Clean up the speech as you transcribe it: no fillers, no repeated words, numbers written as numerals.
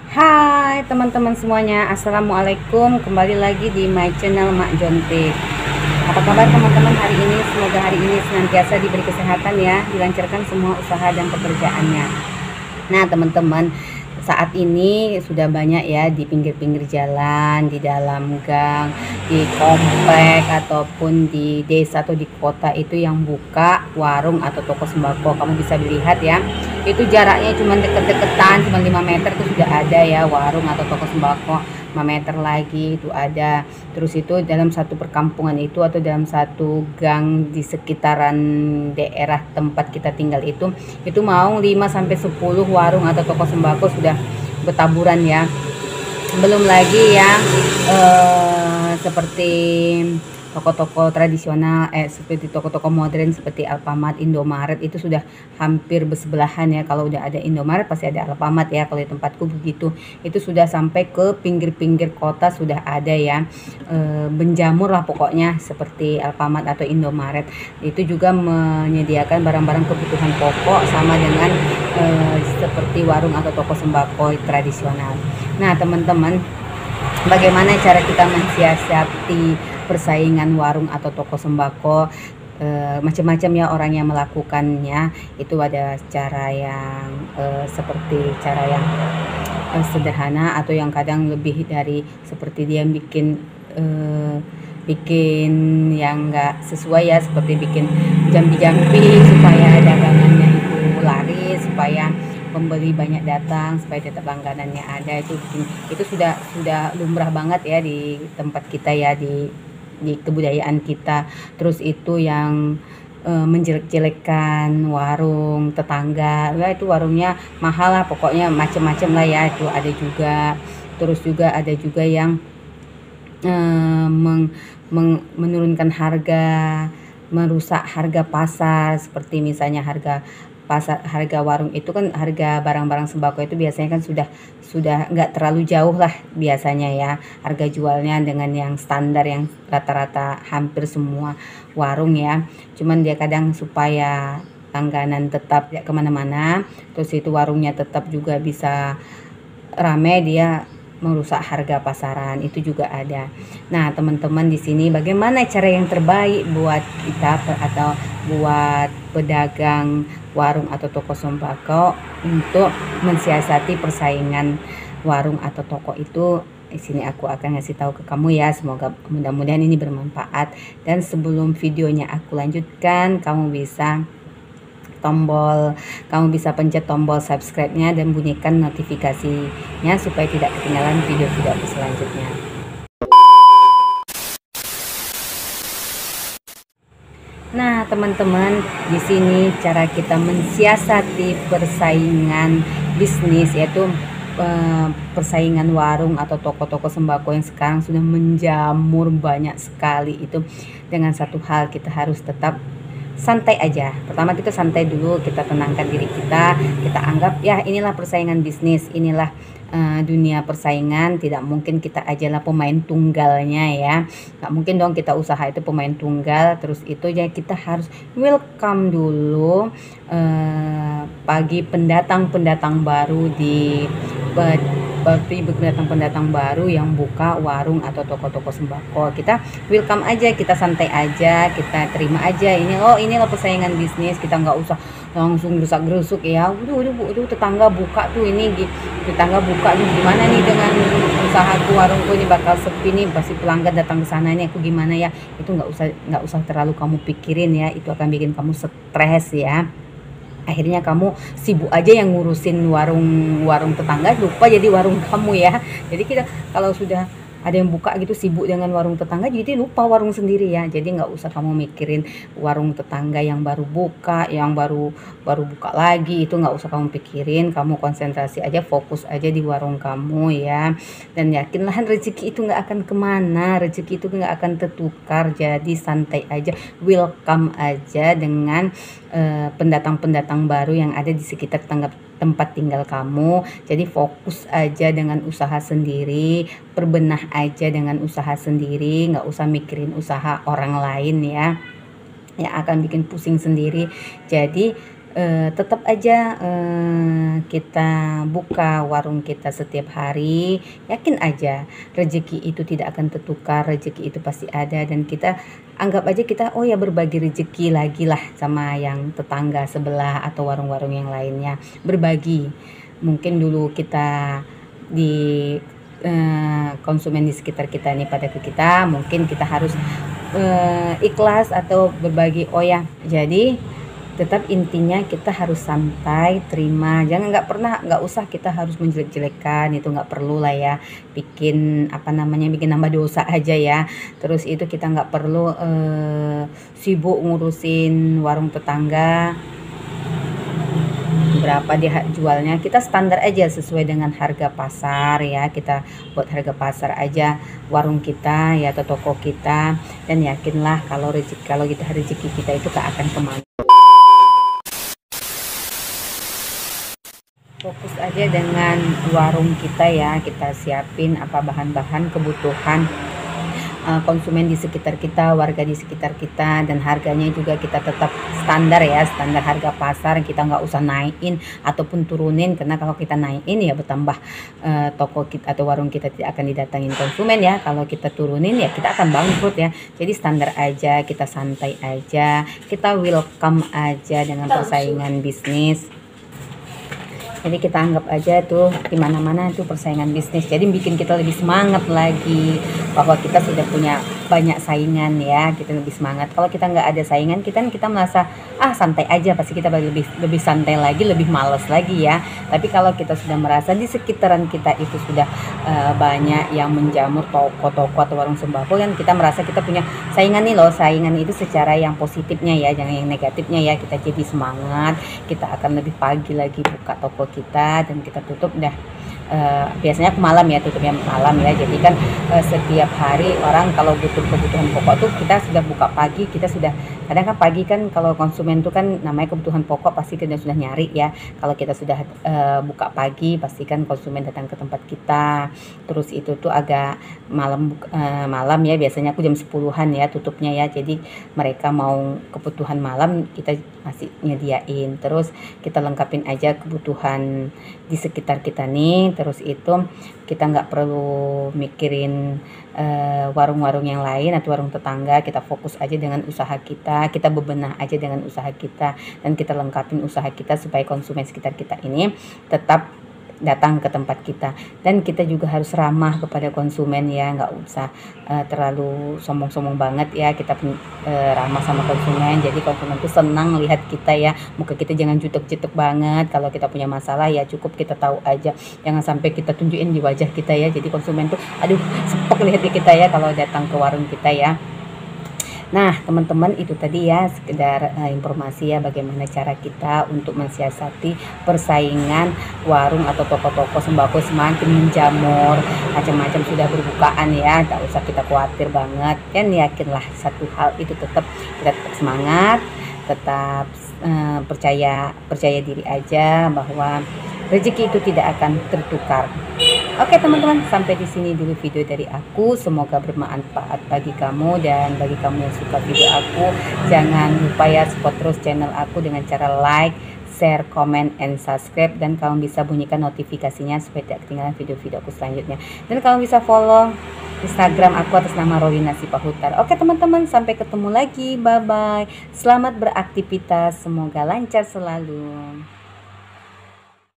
Hai teman-teman semuanya, Assalamualaikum. Kembali lagi di my channel Mak Jontik. Apa kabar teman-teman hari ini? Semoga hari ini senantiasa diberi kesehatan ya, dilancarkan semua usaha dan pekerjaannya. Nah teman-teman, saat ini sudah banyak ya di pinggir-pinggir jalan, di dalam gang, di komplek ataupun di desa atau di kota itu yang buka warung atau toko sembako. Kamu bisa lihat ya, itu jaraknya cuma deket-deketan, cuma 5 meter itu sudah ada ya warung atau toko sembako. 5 meter lagi itu ada. Terus itu dalam satu perkampungan itu atau dalam satu gang di sekitaran daerah tempat kita tinggal itu mau 5 sampai 10 warung atau toko sembako sudah bertaburan ya. Belum lagi yang seperti toko-toko tradisional, seperti toko-toko modern seperti Alfamart, Indomaret itu sudah hampir bersebelahan ya. Kalau udah ada Indomaret pasti ada Alfamart ya, kalau di tempatku begitu. Itu sudah sampai ke pinggir-pinggir kota sudah ada ya, benjamur lah pokoknya seperti Alfamart atau Indomaret. Itu juga menyediakan barang-barang kebutuhan pokok sama dengan seperti warung atau toko sembako tradisional. Nah teman-teman, bagaimana cara kita mensiasati persaingan warung atau toko sembako? Macam-macam ya orang yang melakukannya. Itu ada cara yang seperti cara yang sederhana atau yang kadang lebih dari seperti dia bikin yang enggak sesuai ya, seperti bikin jampi-jampi supaya dagangannya itu laris, supaya pembeli banyak datang, supaya tetap langganannya ada. Itu sudah lumrah banget ya di tempat kita ya, di kebudayaan kita. Terus itu yang menjelek-jelekan warung tetangga, ya itu warungnya mahal lah pokoknya, macem-macem lah ya itu ada juga. Terus juga ada juga yang menurunkan harga, merusak harga pasar, seperti misalnya harga warung itu kan, harga barang-barang sembako itu biasanya kan sudah nggak terlalu jauh lah biasanya ya harga jualnya dengan yang standar yang rata-rata hampir semua warung ya. Cuman dia kadang supaya langganan tetap ya kemana-mana, terus itu warungnya tetap juga bisa rame, dia merusak harga pasaran itu juga ada. Nah teman-teman, di sini bagaimana cara yang terbaik buat kita atau buat pedagang warung atau toko sembako untuk mensiasati persaingan warung atau toko itu? Di sini aku akan ngasih tahu ke kamu ya. Semoga mudah-mudahan ini bermanfaat. Dan sebelum videonya aku lanjutkan, kamu bisa pencet tombol subscribe-nya dan bunyikan notifikasinya supaya tidak ketinggalan video-video aku selanjutnya. Nah, teman-teman, di sini cara kita mensiasati persaingan bisnis, yaitu persaingan warung atau toko-toko sembako yang sekarang sudah menjamur banyak sekali. Itu dengan satu hal, kita harus tetap santai aja. Pertama kita santai dulu, kita tenangkan diri kita anggap ya inilah persaingan bisnis, inilah dunia persaingan. Tidak mungkin kita ajalah pemain tunggalnya ya, nggak mungkin dong kita usaha itu pemain tunggal. Terus itu ya kita harus welcome dulu bagi pendatang-pendatang baru pendatang baru yang buka warung atau toko-toko sembako. Kita welcome aja, kita santai aja, kita terima aja. Inilah persaingan bisnis. Kita nggak usah langsung gerusak-gerusuk ya. Udah tetangga buka tuh, tetangga buka tuh, gimana nih dengan usahaku, warungku ini bakal sepi nih, pasti pelanggan datang ke sana ini, aku gimana ya? Itu nggak usah terlalu kamu pikirin ya. Itu akan bikin kamu stres ya. Akhirnya kamu sibuk aja yang ngurusin warung tetangga, lupa jadi warung kamu ya. Jadi kita kalau sudah ada yang buka gitu sibuk dengan warung tetangga, jadi lupa warung sendiri ya. Jadi nggak usah kamu mikirin warung tetangga yang baru buka, yang baru buka lagi, itu nggak usah kamu pikirin. Kamu konsentrasi aja, fokus aja di warung kamu ya. Dan yakinlah rezeki itu nggak akan kemana, rezeki itu nggak akan tertukar. Jadi santai aja, welcome aja dengan pendatang-pendatang baru yang ada di sekitar tempat tinggal kamu. Jadi fokus aja dengan usaha sendiri, berbenah aja dengan usaha sendiri, nggak usah mikirin usaha orang lain ya, yang akan bikin pusing sendiri. Jadi tetap aja kita buka warung kita setiap hari, yakin aja rezeki itu tidak akan tertukar, rezeki itu pasti ada, dan kita anggap aja kita oh ya berbagi rezeki lagi lah sama yang tetangga sebelah atau warung-warung yang lainnya, berbagi. Mungkin dulu kita di konsumen di sekitar kita nih pada ke kita, mungkin kita harus ikhlas atau berbagi. Oh ya, jadi tetap intinya kita harus santai, terima, jangan nggak usah kita harus menjelek-jelekan, itu nggak perlu lah ya, bikin apa namanya, bikin nambah dosa aja ya. Terus itu kita nggak perlu sibuk ngurusin warung tetangga berapa dia jualnya, kita standar aja sesuai dengan harga pasar ya, kita buat harga pasar aja warung kita ya atau toko kita, dan yakinlah kalau rezeki kita itu gak akan kemana. Fokus aja dengan warung kita ya, kita siapin apa bahan-bahan kebutuhan konsumen di sekitar kita, warga di sekitar kita, dan harganya juga kita tetap standar ya, standar harga pasar, kita nggak usah naikin ataupun turunin, karena kalau kita naikin ya bertambah toko kita atau warung kita tidak akan didatangin konsumen ya, kalau kita turunin ya kita akan bangkrut ya. Jadi standar aja, kita santai aja, kita welcome aja dengan persaingan bisnis. Jadi kita anggap aja tuh di mana-mana tuh persaingan bisnis. Jadi bikin kita lebih semangat lagi bahwa kita sudah punya banyak saingan ya, kita lebih semangat. Kalau kita nggak ada saingan, kita merasa santai aja, pasti kita lebih santai lagi, lebih malas lagi ya. Tapi kalau kita sudah merasa di sekitaran kita itu sudah banyak yang menjamur, toko-toko atau warung sembako, kan kita merasa kita punya saingan nih loh. Saingan itu secara yang positifnya ya, jangan yang negatifnya ya. Kita jadi semangat, kita akan lebih pagi lagi buka toko kita, dan kita tutup dah biasanya malam ya, tutupnya malam ya. Jadi kan setiap hari orang kalau butuh kebutuhan pokok tuh kita sudah buka pagi, kita sudah kadang kan pagi kan kalau konsumen tuh kan namanya kebutuhan pokok pasti kita sudah nyari ya. Kalau kita sudah buka pagi, pastikan konsumen datang ke tempat kita. Terus itu tuh agak malam ya, biasanya aku jam 10-an ya tutupnya ya. Jadi mereka mau kebutuhan malam kita masih nyediain. Terus kita lengkapin aja kebutuhan di sekitar kita nih. Terus itu kita nggak perlu mikirin warung-warung yang lain atau warung tetangga, kita fokus aja dengan usaha kita bebenah aja dengan usaha kita, dan kita lengkapin usaha kita supaya konsumen sekitar kita ini tetap datang ke tempat kita. Dan kita juga harus ramah kepada konsumen ya, nggak usah terlalu sombong-sombong banget ya, kita ramah sama konsumen. Jadi konsumen tuh senang lihat kita ya, muka kita jangan jutek-jutek banget. Kalau kita punya masalah ya cukup kita tahu aja, jangan sampai kita tunjukin di wajah kita ya. Jadi konsumen tuh aduh sepok lihat di kita ya kalau datang ke warung kita ya. Nah teman-teman, itu tadi ya sekedar informasi ya bagaimana cara kita untuk mensiasati persaingan warung atau toko-toko sembako semakin menjamur, macam-macam sudah berbukaan ya, tak usah kita khawatir banget. Dan yakinlah satu hal itu, kita tetap semangat, tetap percaya diri aja bahwa rezeki itu tidak akan tertukar. Oke teman-teman, sampai di sini dulu video dari aku. Semoga bermanfaat bagi kamu, dan bagi kamu yang suka video aku, jangan lupa ya support terus channel aku dengan cara like, share, comment, and subscribe, dan kamu bisa bunyikan notifikasinya supaya tidak ketinggalan video-video aku selanjutnya. Dan kamu bisa follow Instagram aku atas nama Rowlina Sipahutar. Oke teman-teman, sampai ketemu lagi, bye bye. Selamat beraktivitas, semoga lancar selalu.